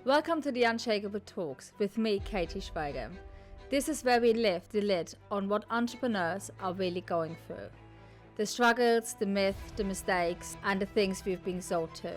Welcome to the Unshakeable Talks with me, Katy. This is where we lift the lid on what entrepreneurs are really going through. The struggles, the myths, the mistakes, and the things we've been sold to.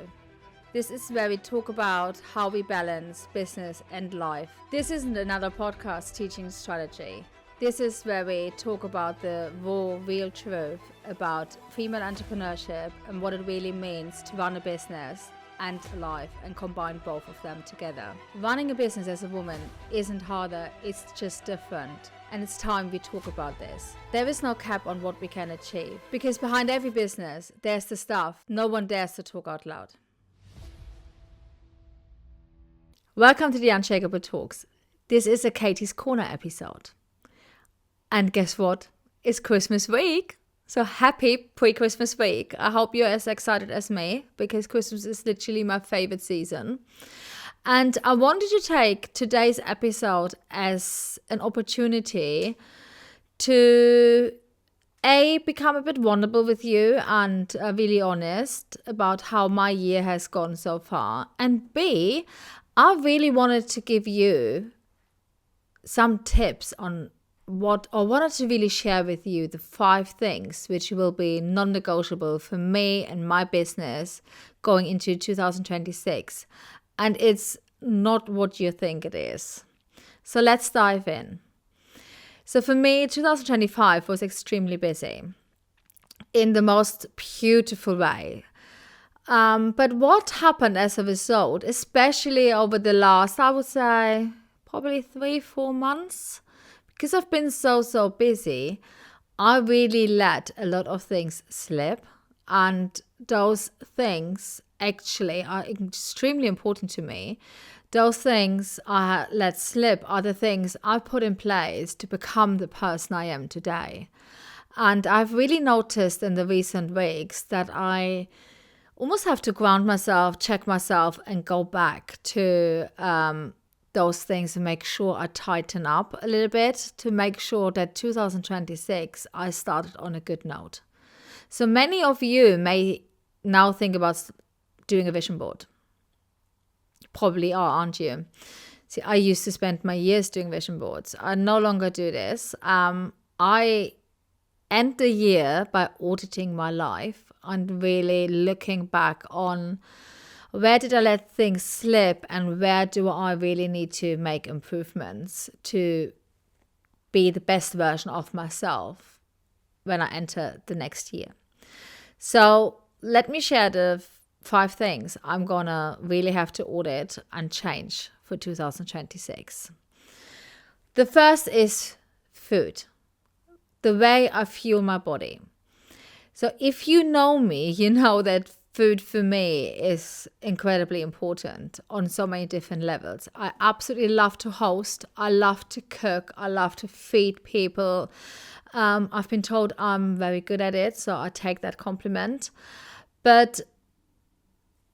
This is where we talk about how we balance business and life. This isn't another podcast teaching strategy. This is where we talk about the raw, real truth about female entrepreneurship and what it really means to run a business and life and combine both of them together. Running a business as a woman isn't harder, it's just different. And it's time we talk about this. There is no cap on what we can achieve, because behind every business, there's the stuff no one dares to talk out loud. Welcome to the Unshakeable Talks. This is a Katy's Corner episode. And guess what? It's Christmas week. So happy pre-Christmas week. I hope you're as excited as me, because Christmas is literally my favorite season. And I wanted to take today's episode as an opportunity to become a bit vulnerable with you and really honest about how my year has gone so far. And B, I really wanted to give you some tips on what I wanted to really share with you, the 5 things which will be non-negotiable for me and my business going into 2026. And it's not what you think it is. So let's dive in. So for me, 2025 was extremely busy in the most beautiful way. But what happened as a result, especially over the last, I would say, probably 3-4 months, because I've been so busy, I really let a lot of things slip. And those things actually are extremely important to me. Those things I let slip are the things I put in place to become the person I am today. And I've really noticed in the recent weeks that I almost have to ground myself, check myself, and go back to those things and make sure I tighten up a little bit to make sure that 2026 I started on a good note. So many of you may now think about doing a vision board. Probably are, aren't you? See, I used to spend my years doing vision boards. I no longer do this. I end the year by auditing my life and really looking back on where did I let things slip and where do I really need to make improvements to be the best version of myself when I enter the next year. So let me share the 5 things I'm gonna really have to audit and change for 2026. The first is food, the way I fuel my body. So if you know me, you know that food for me is incredibly important on so many different levels. I absolutely love to host. I love to cook. I love to feed people. I've been told I'm very good at it, so I take that compliment. But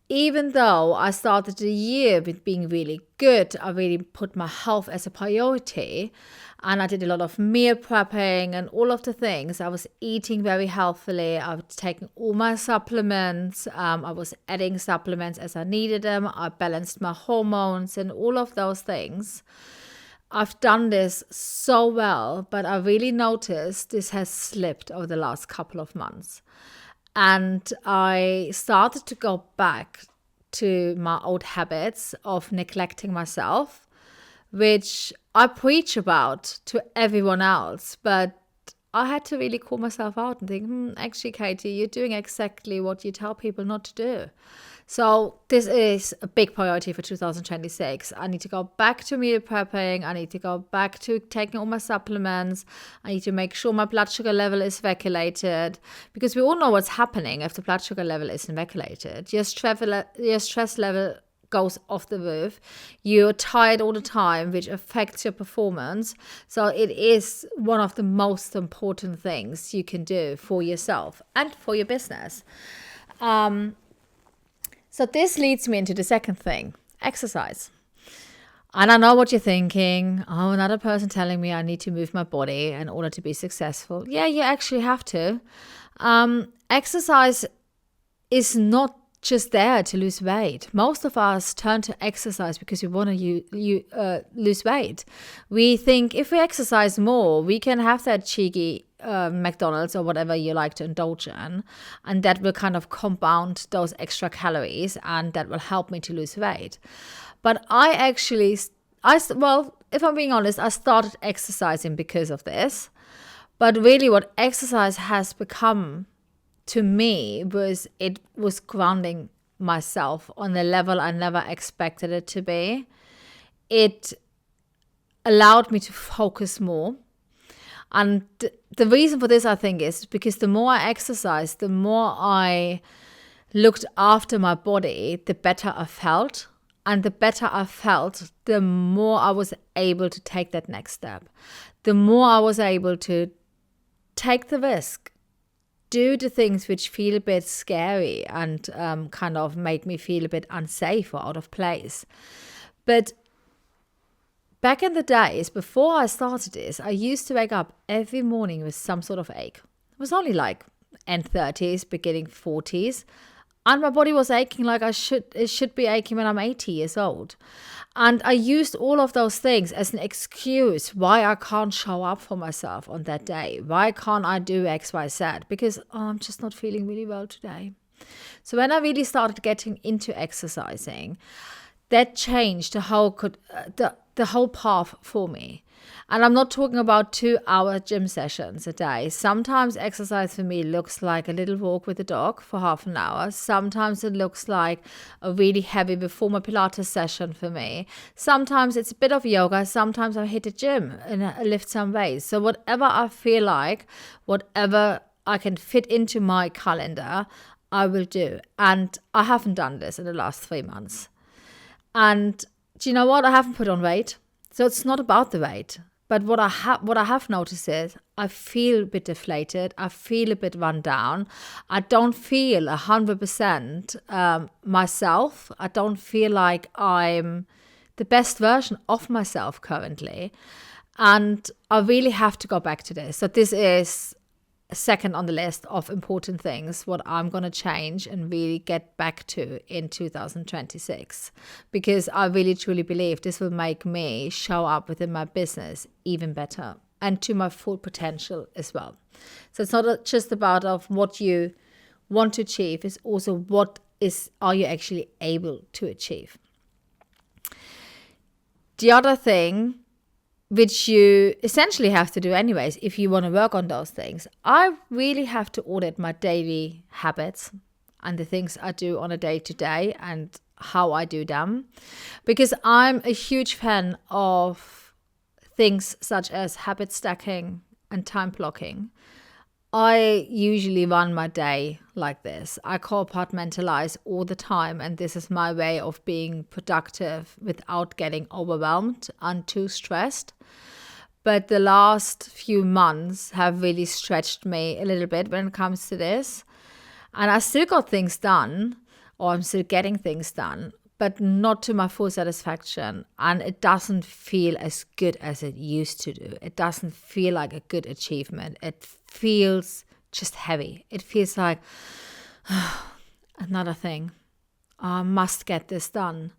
even though I started the year with being really good, I really put my health as a priority. And I did a lot of meal prepping and all of the things. I was eating very healthily. I was taking all my supplements. I was adding supplements as I needed them. I balanced my hormones and all of those things. I've done this so well, but I really noticed this has slipped over the last couple of months. And I started to go back to my old habits of neglecting myself, which I preach about to everyone else, but I had to really call myself out and think, actually, Katy, you're doing exactly what you tell people not to do. So this is a big priority for 2026. I need to go back to meal prepping. I need to go back to taking all my supplements. I need to make sure my blood sugar level is regulated, because we all know what's happening if the blood sugar level isn't regulated. Your stress level goes off the roof. You're tired all the time, which affects your performance. So it is one of the most important things you can do for yourself and for your business. So this leads me into the second thing, exercise. And I know what you're thinking. Oh, another person telling me I need to move my body in order to be successful. Yeah, you actually have to. Exercise is not just there to lose weight. Most of us turn to exercise because we want to lose weight. We think if we exercise more, we can have that cheeky McDonald's or whatever you like to indulge in, and that will kind of compound those extra calories, and that will help me to lose weight. But if I'm being honest, I started exercising because of this. But really what exercise has become to me was grounding myself on the level I never expected it to be. It allowed me to focus more. And the reason for this, I think, is because the more I exercised, the more I looked after my body, the better I felt. And the better I felt, the more I was able to take that next step. The more I was able to take the risk, do the things which feel a bit scary and kind of made me feel a bit unsafe or out of place. But back in the days, before I started this, I used to wake up every morning with some sort of ache. It was only like end 30s, beginning 40s. And my body was aching like it should be aching when I'm 80 years old. And I used all of those things as an excuse why I can't show up for myself on that day. Why can't I do X, Y, Z? Because I'm just not feeling really well today. So when I really started getting into exercising, that changed the whole path for me. And I'm not talking about 2-hour gym sessions a day. Sometimes exercise for me looks like a little walk with the dog for half an hour. Sometimes it looks like a really heavy reformer Pilates session for me. Sometimes it's a bit of yoga. Sometimes I hit the gym and I lift some weights. So whatever I feel like, whatever I can fit into my calendar, I will do. And I haven't done this in the last 3 months. And do you know what? I haven't put on weight. So it's not about the weight. But what I have noticed is I feel a bit deflated. I feel a bit run down. I don't feel 100% myself. I don't feel like I'm the best version of myself currently. And I really have to go back to this. So this is second on the list of important things, what I'm going to change and really get back to in 2026, because I really truly believe this will make me show up within my business even better and to my full potential as well. So it's not just about of what you want to achieve, it's also are you actually able to achieve. The other thing, which you essentially have to do anyways if you want to work on those things, I really have to audit my daily habits and the things I do on a day-to-day and how I do them. Because I'm a huge fan of things such as habit stacking and time blocking. I usually run my day like this. I compartmentalize all the time, and this is my way of being productive without getting overwhelmed and too stressed. But the last few months have really stretched me a little bit when it comes to this. And I still got things done, or I'm still getting things done, but not to my full satisfaction. And it doesn't feel as good as it used to do. It doesn't feel like a good achievement. It feels just heavy. It feels like another thing. I must get this done.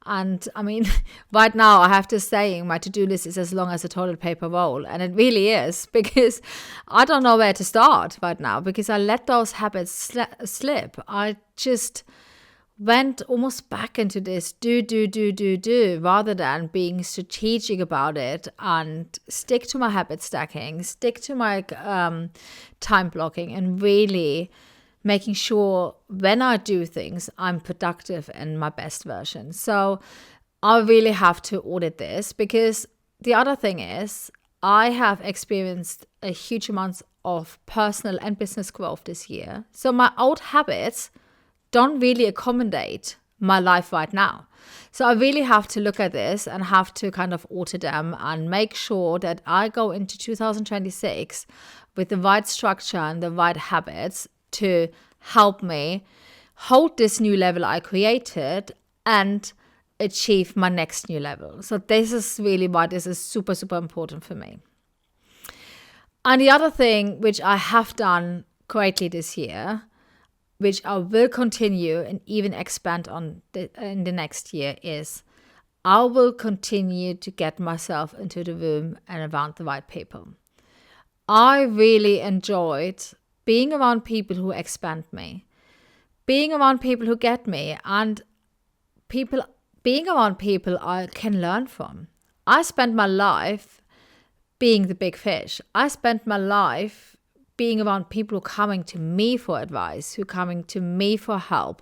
And I mean, right now I have to say my to-do list is as long as a toilet paper roll. And it really is, because I don't know where to start right now, because I let those habits slip. I just went almost back into this do, rather than being strategic about it and stick to my habit stacking, stick to my time blocking, and really making sure when I do things, I'm productive and my best version. So I really have to audit this, because the other thing is I have experienced a huge amount of personal and business growth this year. So my old habits don't really accommodate my life right now. So I really have to look at this and have to kind of alter them and make sure that I go into 2026 with the right structure and the right habits to help me hold this new level I created and achieve my next new level. So this is really why this is super, super important for me. And the other thing which I have done greatly this year, which I will continue and even expand on in the next year, is I will continue to get myself into the room and around the right people. I really enjoyed being around people who expand me, being around people who get me, and being around people I can learn from. I spent my life being the big fish. I spent my life being around people who are coming to me for advice, who are coming to me for help,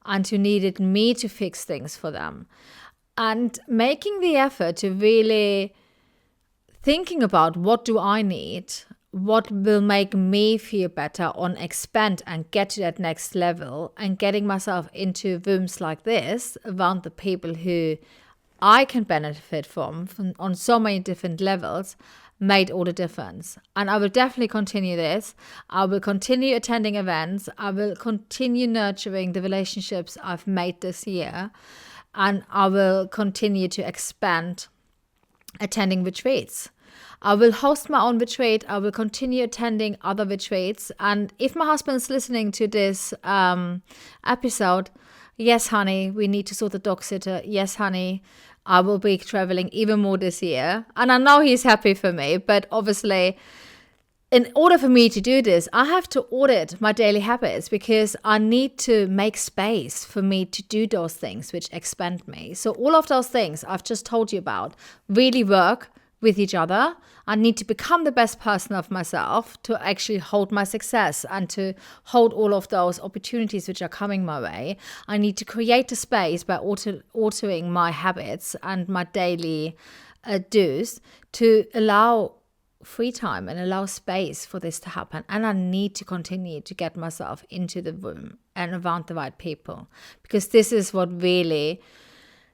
and who needed me to fix things for them. And making the effort to really thinking about what do I need, what will make me feel better on expand and get to that next level, and getting myself into rooms like this around the people who I can benefit from on so many different levels, made all the difference. And I will definitely continue this. I will continue attending events. I will continue nurturing the relationships I've made this year. And I will continue to expand attending retreats. I will host my own retreat. I will continue attending other retreats. And if my husband's listening to this episode, yes, honey, we need to sort the dog sitter. Yes, honey, I will be traveling even more this year. And I know he's happy for me, but obviously, in order for me to do this, I have to audit my daily habits, because I need to make space for me to do those things which expand me. So all of those things I've just told you about really work with each other. I need to become the best person of myself to actually hold my success and to hold all of those opportunities which are coming my way. I need to create a space by altering my habits and my daily do's to allow free time and allow space for this to happen. And I need to continue to get myself into the room and around the right people, because this is what really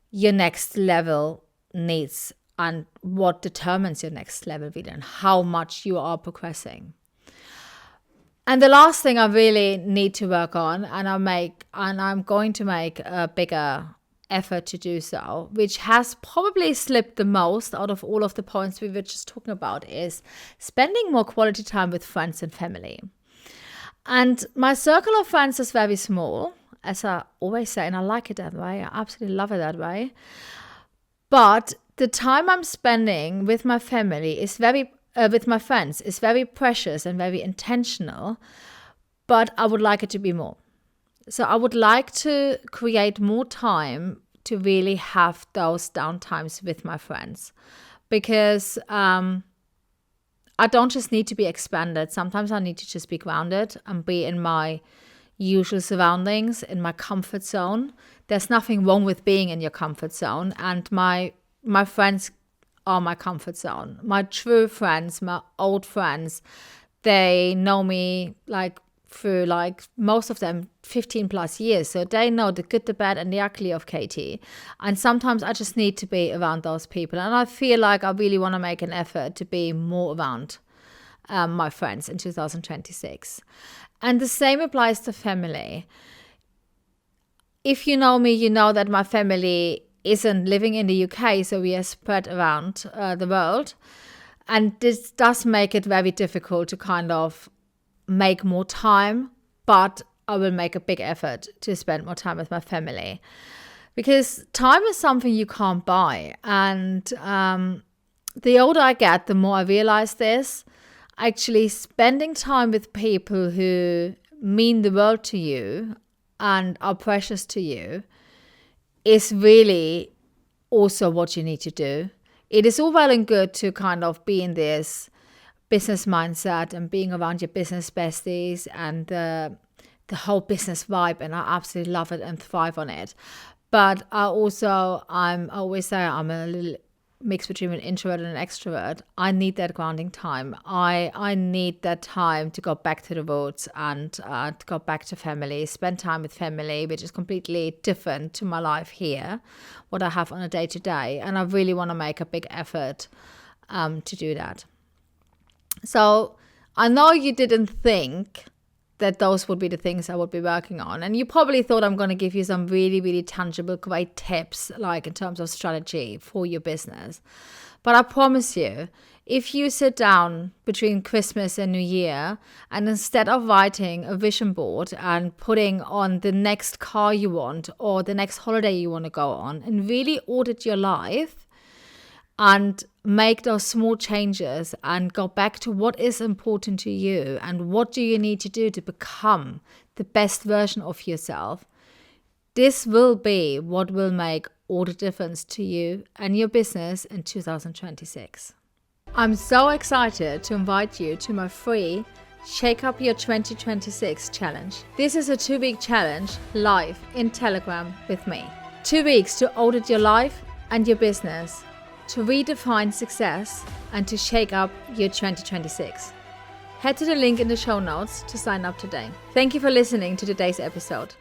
your next level needs, and what determines your next level really, and how much you are progressing. And the last thing I really need to work on, and I'm going to make a bigger effort to do so, which has probably slipped the most out of all of the points we were just talking about, is spending more quality time with friends and family. And my circle of friends is very small, as I always say, and I like it that way. I absolutely love it that way. But the time I'm spending with my family is with my friends is very precious and very intentional, but I would like it to be more. So I would like to create more time to really have those downtimes with my friends, because I don't just need to be expanded. Sometimes I need to just be grounded and be in my usual surroundings, in my comfort zone. There's nothing wrong with being in your comfort zone, and my friends are my comfort zone. My true friends, my old friends, they know me through most of them 15 plus years. So they know the good, the bad, and the ugly of Katy. And sometimes I just need to be around those people. And I feel like I really want to make an effort to be more around my friends in 2026. And the same applies to family. If you know me, you know that my family isn't living in the UK, so we are spread around the world. And this does make it very difficult to kind of make more time, but I will make a big effort to spend more time with my family, because time is something you can't buy. And the older I get, the more I realize this. Actually, spending time with people who mean the world to you and are precious to you is really also what you need to do. It is all well and good to kind of be in this business mindset and being around your business besties and the whole business vibe, and I absolutely love it and thrive on it. But I always say I'm a little mix between an introvert and an extrovert. I need that grounding time. I need that time to go back to the roots and to go back to family, spend time with family, which is completely different to my life here, what I have on a day-to-day. And I really want to make a big effort to do that. So I know you didn't think that those would be the things I would be working on. And you probably thought I'm going to give you some really, really tangible, great tips, like in terms of strategy for your business. But I promise you, if you sit down between Christmas and New Year, and instead of writing a vision board and putting on the next car you want or the next holiday you want to go on, and really audit your life and make those small changes and go back to what is important to you and what do you need to do to become the best version of yourself, this will be what will make all the difference to you and your business in 2026. I'm so excited to invite you to my free Shake Up Your 2026 challenge. This is a 2-week challenge live in Telegram with me. 2 weeks to audit your life and your business, to redefine success and to shake up your 2026. Head to the link in the show notes to sign up today. Thank you for listening to today's episode.